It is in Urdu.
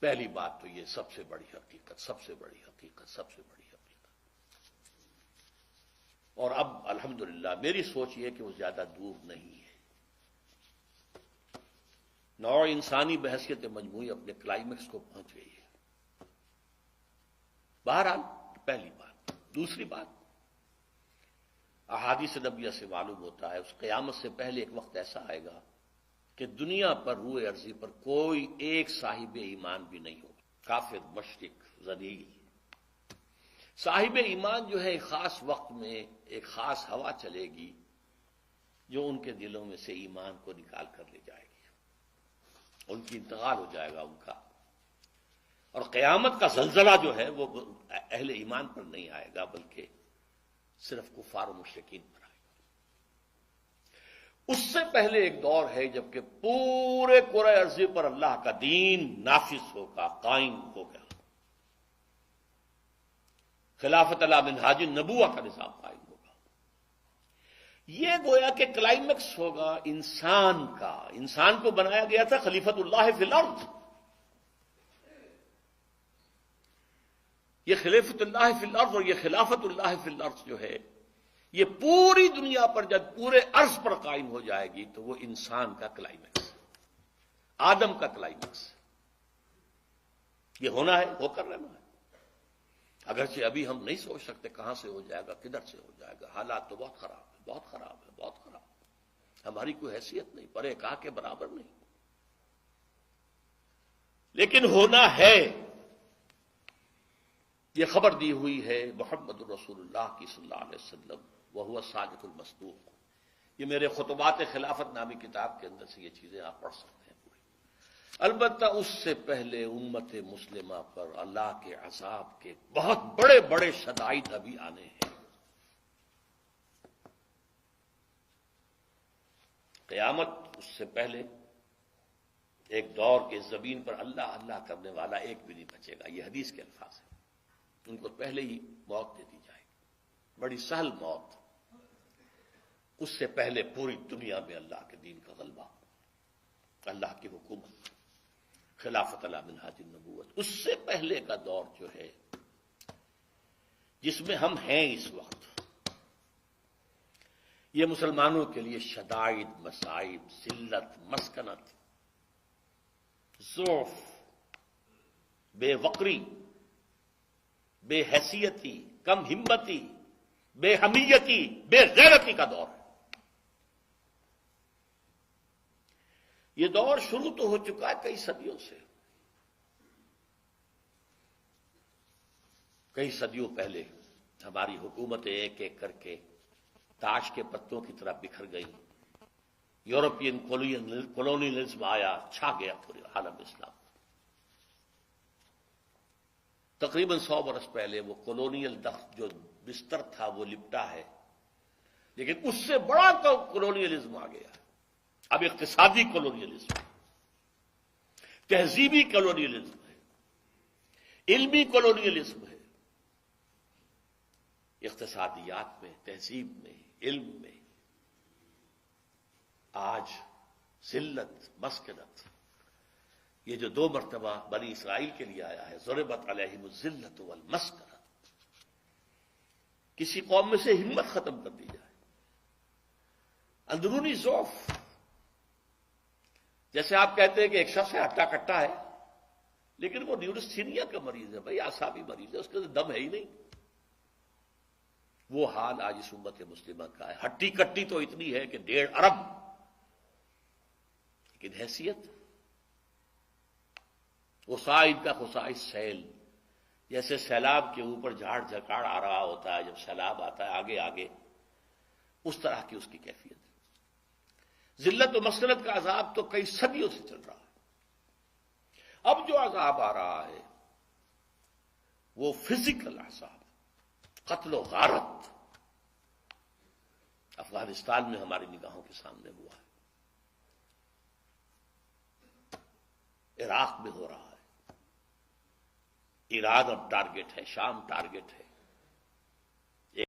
پہلی بات تو یہ سب سے بڑی حقیقت، سب سے بڑی حقیقت، سب سے بڑی حقیقت. اور اب الحمدللہ میری سوچ یہ کہ وہ زیادہ دور نہیں ہے. نوع انسانی بحثیت مجموعی اپنے کلائمیکس کو پہنچ گئی ہے. بہرحال پہلی بات. دوسری بات، احادیث نبویہ سے معلوم ہوتا ہے اس قیامت سے پہلے ایک وقت ایسا آئے گا کہ دنیا پر روئے ارضی پر کوئی ایک صاحب ایمان بھی نہیں ہوگا. کافر، مشرک، ذلیل. صاحب ایمان جو ہے ایک خاص وقت میں ایک خاص ہوا چلے گی جو ان کے دلوں میں سے ایمان کو نکال کر لے جائے گی. ان کی انتقال ہو جائے گا ان کا. اور قیامت کا زلزلہ جو ہے وہ اہل ایمان پر نہیں آئے گا بلکہ صرف کفار و مشرکین پر آئے گا. اس سے پہلے ایک دور ہے جبکہ پورے کرۂ ارضی پر اللہ کا دین نافذ ہوگا، قائم ہوگا. خلافت علی منہاج النبوہ کا نظام قائم ہوگا. یہ گویا کہ کلائمیکس ہوگا انسان کا. انسان کو بنایا گیا تھا خلیفۃ اللہ فی الارض. یہ خلیفۃ اللہ فی الارض اور یہ خلافت اللہ فی الارض جو ہے یہ پوری دنیا پر جب پورے عرض پر قائم ہو جائے گی تو وہ انسان کا کلائمیکس، آدم کا کلائمیکس. یہ ہونا ہے، ہو کر رہنا ہے. اگرچہ ابھی ہم نہیں سوچ سکتے کہاں سے ہو جائے گا، کدھر سے ہو جائے گا. حالات تو بہت خراب ہے، بہت خراب ہے، بہت خراب ہے. ہماری کوئی حیثیت نہیں، پرے کہا کے برابر نہیں. لیکن ہونا ہے. یہ خبر دی ہوئی ہے محمد الرسول اللہ کی صلی اللہ علیہ وسلم وہو الصادق المصدوق. یہ میرے خطبات خلافت نامی کتاب کے اندر سے یہ چیزیں آپ پڑھ سکتے ہیں پوری. البتہ اس سے پہلے امت مسلمہ پر اللہ کے عذاب کے بہت بڑے بڑے شدائد ابھی آنے ہیں. قیامت اس سے پہلے ایک دور کے زمین پر اللہ اللہ کرنے والا ایک بھی نہیں بچے گا. یہ حدیث کے الفاظ ہیں. ان کو پہلے ہی موت دے دی جائے گی، بڑی سہل موت. اس سے پہلے پوری دنیا میں اللہ کے دین کا غلبہ، اللہ کی حکومت، خلافت علی منہاج النبوت. اس سے پہلے کا دور جو ہے جس میں ہم ہیں اس وقت، یہ مسلمانوں کے لیے شدائد، مصائب، ذلت، مسکنت، ضعف، بے وقری، بے حیثیتی، کم ہمتی، بے حمیتی، بے غیرتی کا دور ہے. یہ دور شروع تو ہو چکا ہے کئی صدیوں سے. کئی صدیوں پہلے ہماری حکومتیں ایک ایک کر کے تاش کے پتوں کی طرح بکھر گئی. یورپین کولونیلزم آیا، چھا گیا پورے عالم اسلام. تقریباً 100 برس پہلے وہ کولونیل دخت جو بستر تھا وہ لپٹا ہے، لیکن اس سے بڑا کولونیلزم آ گیا. اب اقتصادی کولونیلزم، تہذیبی کولونیلزم ہے، علمی کولونیلزم ہے. اقتصادیات میں، تہذیب میں، علم میں آج ذلت، مسکنت. یہ جو 2 مرتبہ بنی اسرائیل کے لیے آیا ہے، ضربت علیہم الذلۃ والمسکنہ. کسی قوم میں سے ہمت ختم کر دی جائے، اندرونی ضعف. جیسے آپ کہتے ہیں کہ ایک شخص ہے ہٹا کٹا ہے لیکن وہ نیورستھینیا کا مریض ہے، بھائی اعصابی مریض ہے، اس کے دم ہے ہی نہیں. وہ حال آج اس امت مسلمہ کا ہے. ہٹی کٹی تو اتنی ہے کہ 1.5 ارب، لیکن حیثیت غصائد کا خصائص سیل. جیسے سیلاب کے اوپر جھاڑ جھکاڑ آ رہا ہوتا ہے جب سیلاب آتا ہے آگے آگے، اس طرح کی اس کی کیفیت. ذلت و مسکنت کا عذاب تو کئی صدیوں سے چل رہا ہے. اب جو عذاب آ رہا ہے وہ فزیکل عذاب، قتل و غارت. افغانستان میں ہماری نگاہوں کے سامنے ہوا ہے، عراق میں ہو رہا ہے، ایران اب ٹارگٹ ہے، شام ٹارگٹ ہے.